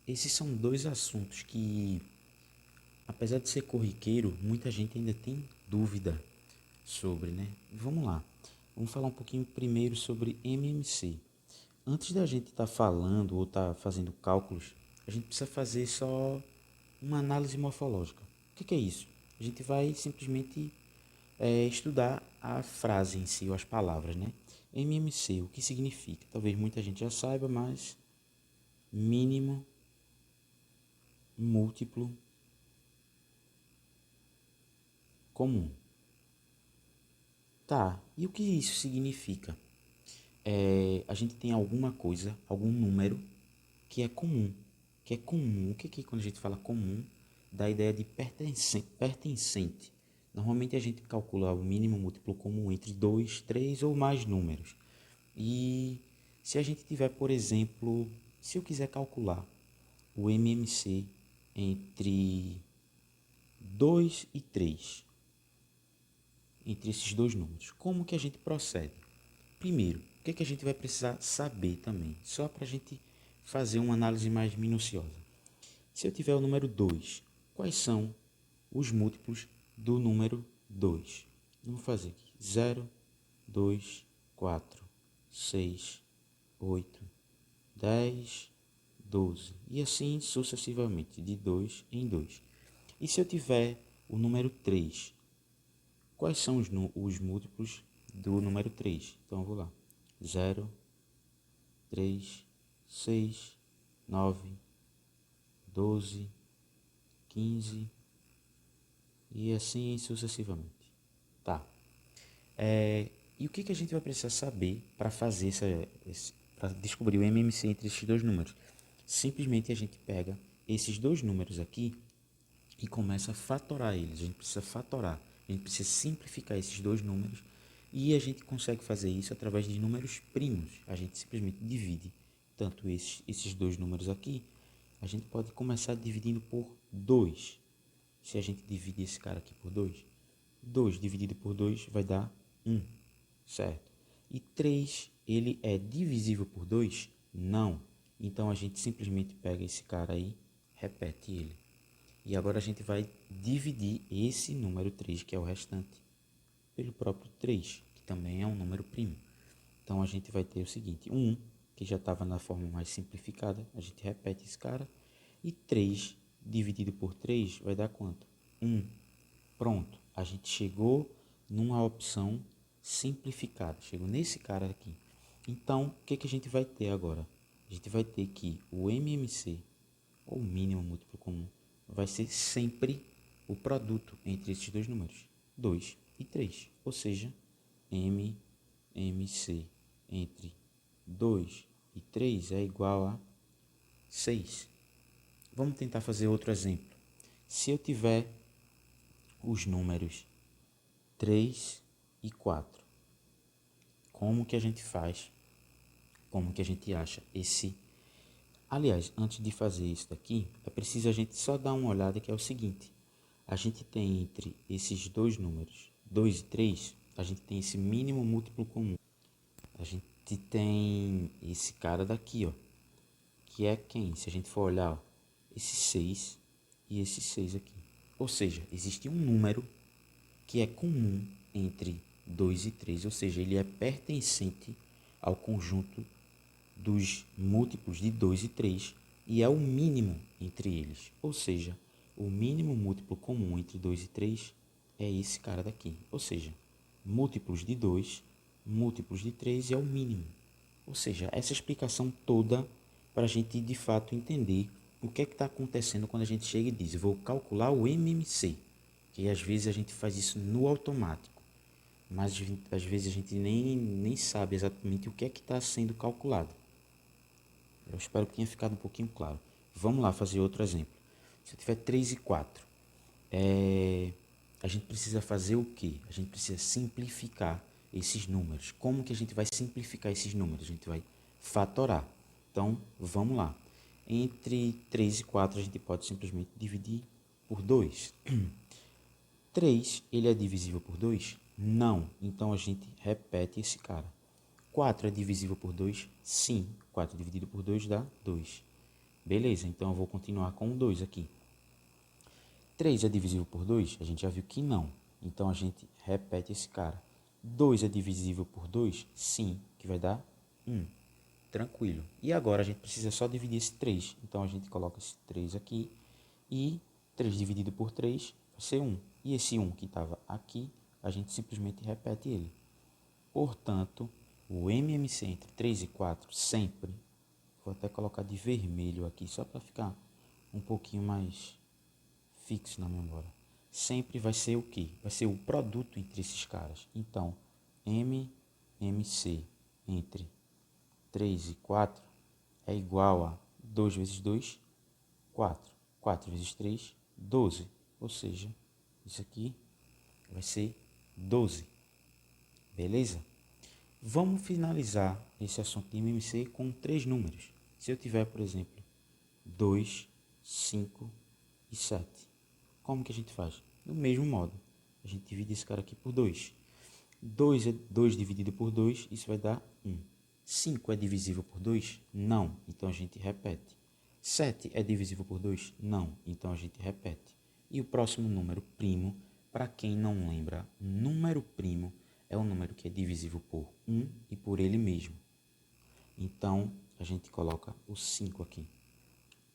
esses são dois assuntos que, apesar de ser corriqueiro, muita gente ainda tem dúvida sobre, né? Vamos lá. Vamos falar um pouquinho primeiro sobre MMC. Antes da gente estar falando ou estar fazendo cálculos, a gente precisa fazer só uma análise morfológica. O que é isso? A gente vai simplesmente estudar a frase em si, ou as palavras, né? MMC, o que significa? Talvez muita gente já saiba, mas mínimo múltiplo comum. Tá, e o que isso significa? A gente tem alguma coisa, algum número que é comum. Que é comum. O que quando a gente fala comum, dá a ideia de pertencente. Normalmente a gente calcula o mínimo múltiplo comum entre dois, três ou mais números. E se a gente tiver, por exemplo, se eu quiser calcular o MMC entre 2 e 3, entre esses dois números, como que a gente procede? Primeiro, o que a gente vai precisar saber também, só para a gente fazer uma análise mais minuciosa. Se eu tiver o número 2, quais são os múltiplos do número 2? Vamos fazer aqui. 0, 2, 4, 6, 8, 10, 12. E assim sucessivamente, de 2 em 2. E se eu tiver o número 3, quais são os múltiplos do número 3? Então eu vou lá. 0, 3, 6, 9, 12, 15 e assim sucessivamente. Tá. E o que a gente vai precisar saber para fazer para descobrir o MMC entre esses dois números? Simplesmente a gente pega esses dois números aqui e começa a fatorar eles. A gente precisa fatorar, a gente precisa simplificar esses dois números e a gente consegue fazer isso através de números primos. A gente simplesmente divide tanto esses dois números aqui. A gente pode começar dividindo por 2. Se a gente divide esse cara aqui por 2, 2 dividido por 2 vai dar 1, certo? E 3, ele é divisível por 2? Não. Então a gente simplesmente pega esse cara aí, repete ele. E agora a gente vai dividir esse número 3, que é o restante, pelo próprio 3, que também é um número primo. Então a gente vai ter o seguinte, 1, que já estava na forma mais simplificada, a gente repete esse cara, e 3 dividido por 3 vai dar quanto? 1. Pronto, a gente chegou numa opção simplificada, chegou nesse cara aqui. Então, o que a gente vai ter agora? A gente vai ter que o MMC, ou mínimo múltiplo comum, vai ser sempre o produto entre esses dois números, 2 e 3. Ou seja, MMC entre 2 e 3 é igual a 6. Vamos tentar fazer outro exemplo. Se eu tiver os números 3 e 4, como que a gente faz? Como que a gente acha esse? Aliás, antes de fazer isso daqui, é preciso a gente só dar uma olhada que é o seguinte. A gente tem entre esses dois números, 2 e 3, a gente tem esse mínimo múltiplo comum. A gente tem esse cara daqui, ó, que é quem? Se a gente for olhar, ó, esse 6 e esse 6 aqui. Ou seja, existe um número que é comum entre 2 e 3, ou seja, ele é pertencente ao conjunto dos múltiplos de 2 e 3 e é o mínimo entre eles. Ou seja, o mínimo múltiplo comum entre 2 e 3 é esse cara daqui. Ou seja, múltiplos de 2, múltiplos de 3 é o mínimo. Ou seja, essa explicação toda para a gente de fato entender o que é que está acontecendo quando a gente chega e diz, vou calcular o MMC, que às vezes a gente faz isso no automático, mas às vezes a gente nem sabe exatamente o que é que está sendo calculado. Eu espero que tenha ficado um pouquinho claro. Vamos lá fazer outro exemplo. Se eu tiver 3 e 4, a gente precisa fazer o quê? A gente precisa simplificar esses números. Como que a gente vai simplificar esses números? A gente vai fatorar. Então, vamos lá. Entre 3 e 4, a gente pode simplesmente dividir por 2. 3, ele é divisível por 2? Não. Então, a gente repete esse cara. 4 é divisível por 2? Sim. 4 dividido por 2 dá 2. Beleza, então eu vou continuar com o 2 aqui. 3 é divisível por 2? A gente já viu que não. Então a gente repete esse cara. 2 é divisível por 2? Sim, que vai dar 1. Tranquilo. E agora a gente precisa só dividir esse 3. Então a gente coloca esse 3 aqui. E 3 dividido por 3 vai ser 1. E esse 1 que estava aqui, a gente simplesmente repete ele. Portanto, o MMC entre 3 e 4 sempre, vou até colocar de vermelho aqui, só para ficar um pouquinho mais fixo na memória, sempre vai ser o quê? Vai ser o produto entre esses caras. Então, MMC entre 3 e 4 é igual a 2 vezes 2, 4. 4 vezes 3, 12. Ou seja, isso aqui vai ser 12. Beleza? Vamos finalizar esse assunto de MMC com 3 números. Se eu tiver, por exemplo, 2, 5 e 7. Como que a gente faz? Do mesmo modo. A gente divide esse cara aqui por 2. 2 dividido por 2, isso vai dar 1. 5 é divisível por 2? Não. Então a gente repete. 7 é divisível por 2? Não. Então a gente repete. E o próximo número primo, para quem não lembra, número primo é um número que é divisível por 1 e por ele mesmo. Então a gente coloca o 5 aqui.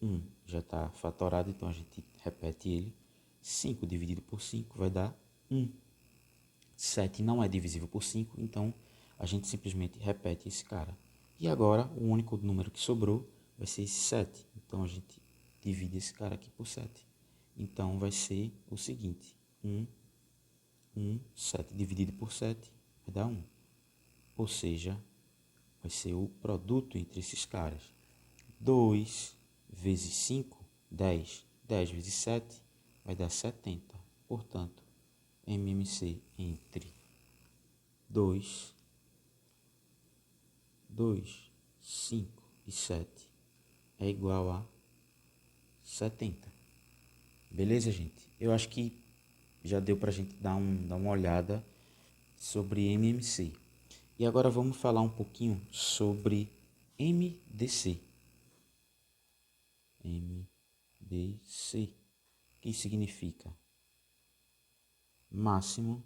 1 já está fatorado, então a gente repete ele. 5 dividido por 5 vai dar 1. 7 não é divisível por 5, então a gente simplesmente repete esse cara. E agora o único número que sobrou vai ser esse 7. Então a gente divide esse cara aqui por 7. Então vai ser o seguinte: 7 dividido por 7 vai dar 1. Ou seja, vai ser o produto entre esses caras. 2 vezes 5, 10. 10 vezes 7 vai dar 70. Portanto, MMC entre 2, 5 e 7 é igual a 70. Beleza, gente? Eu acho que já deu para a gente dar uma olhada sobre MMC. E agora vamos falar um pouquinho sobre MDC. MDC, que significa máximo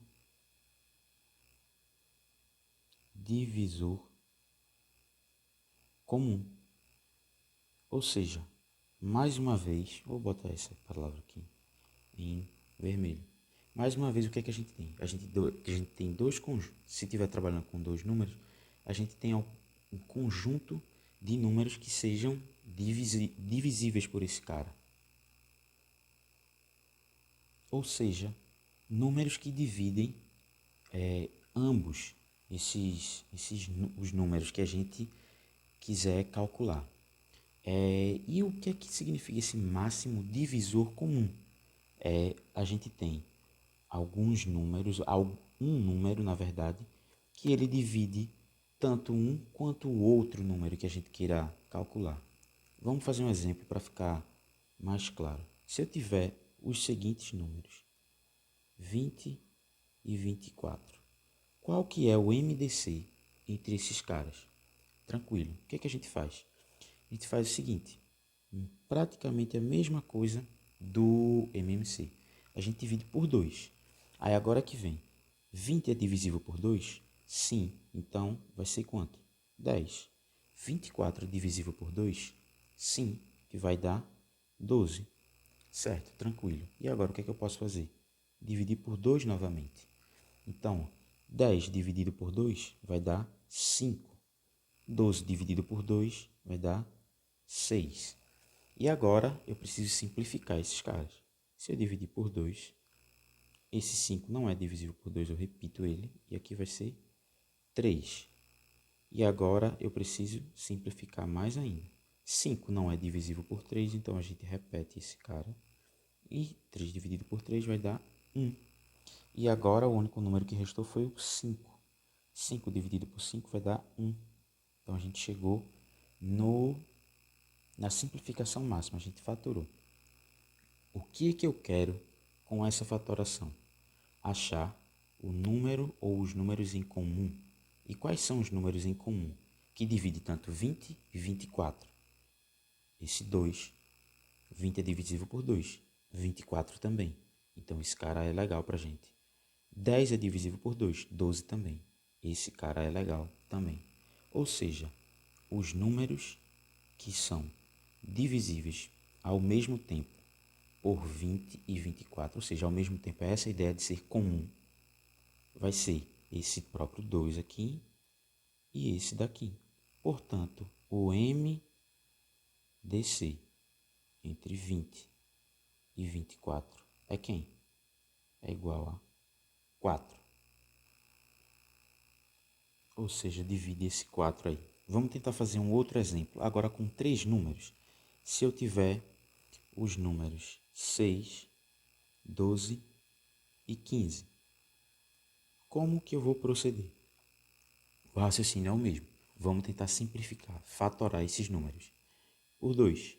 divisor comum. Ou seja, mais uma vez, vou botar essa palavra aqui em vermelho. Mais uma vez, o que é que a gente tem? A gente tem dois conjuntos. Se estiver trabalhando com dois números, a gente tem um conjunto de números que sejam divisíveis por esse cara. Ou seja, números que dividem ambos os números que a gente quiser calcular. E o que é que significa esse máximo divisor comum? A gente tem alguns números, um número, na verdade, que ele divide tanto um quanto o outro número que a gente queira calcular. Vamos fazer um exemplo para ficar mais claro. Se eu tiver os seguintes números, 20 e 24, qual que é o MDC entre esses caras? Tranquilo. O que é que a gente faz? A gente faz o seguinte, praticamente a mesma coisa do MMC. A gente divide por 2. Aí agora que vem, 20 é divisível por 2? Sim. Então vai ser quanto? 10. 24 é divisível por 2? Sim, que vai dar 12. Certo, tranquilo. E agora o que é que eu posso fazer? Dividir por 2 novamente. Então, 10 dividido por 2 vai dar 5. 12 dividido por 2 vai dar 6. E agora eu preciso simplificar esses caras. Se eu dividir por 2, esse 5 não é divisível por 2, eu repito ele. E aqui vai ser 3. E agora eu preciso simplificar mais ainda. 5 não é divisível por 3, então a gente repete esse cara. E 3 dividido por 3 vai dar 1. E agora o único número que restou foi o 5. 5 dividido por 5 vai dar 1. Então a gente chegou na simplificação máxima, a gente fatorou. O que é que eu quero com essa fatoração? Achar o número ou os números em comum. E quais são os números em comum? Que divide tanto 20 e 24. esse 2. 20 é divisível por 2. 24 também. Então, esse cara é legal pra gente. 10 é divisível por 2. 12 também. Esse cara é legal também. Ou seja, os números que são divisíveis ao mesmo tempo por 20 e 24, ou seja, ao mesmo tempo, essa ideia de ser comum, vai ser esse próprio 2 aqui e esse daqui. Portanto, o MDC entre 20 e 24 é quem? É igual a 4. Ou seja, divide esse 4 aí. Vamos tentar fazer um outro exemplo, agora com 3 números. Se eu tiver os números 6, 12 e 15, como que eu vou proceder? O raciocínio é o mesmo. Vamos tentar simplificar, fatorar esses números. Por 2.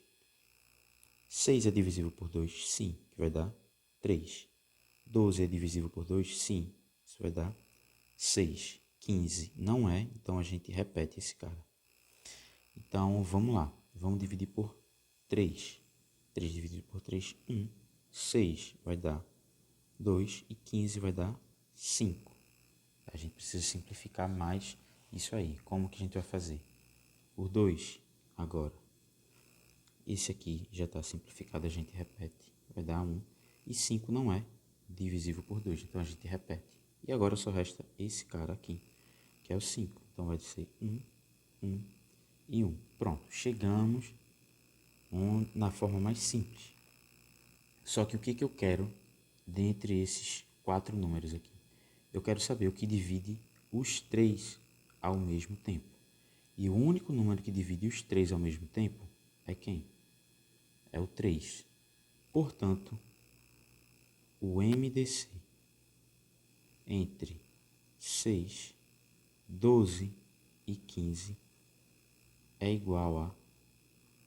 6 é divisível por 2? Sim, que vai dar 3. 12 é divisível por 2? Sim, isso vai dar 6. 15 não é, então a gente repete esse cara. Então, vamos lá. Vamos dividir por 3. 3 dividido por 3, 1. 6 vai dar 2 e 15 vai dar 5. A gente precisa simplificar mais isso aí. Como que a gente vai fazer? Por 2, agora. Esse aqui já está simplificado, a gente repete. Vai dar 1. E 5 não é divisível por 2, então a gente repete. E agora só resta esse cara aqui, que é o 5. Então vai ser 1, 1 e 1. Pronto, chegamos na forma mais simples. Só que o que eu quero dentre esses 4 números aqui? Eu quero saber o que divide os 3 ao mesmo tempo. E o único número que divide os 3 ao mesmo tempo é quem? É o 3. Portanto, o MDC entre 6, 12 e 15 é igual a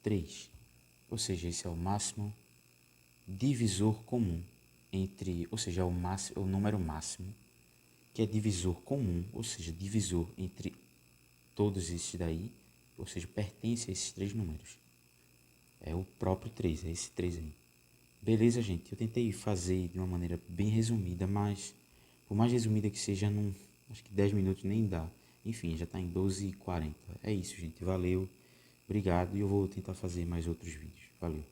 3. Ou seja, esse é o máximo divisor comum entre, ou seja, é o número máximo que é divisor comum, ou seja, divisor entre todos esses daí, ou seja, pertence a esses 3 números. É o próprio 3, é esse 3 aí. Beleza, gente? Eu tentei fazer de uma maneira bem resumida, mas por mais resumida que seja, não, acho que 10 minutos nem dá. Enfim, já está em 12h40. É isso, gente. Valeu, obrigado e eu vou tentar fazer mais outros vídeos. Valeu.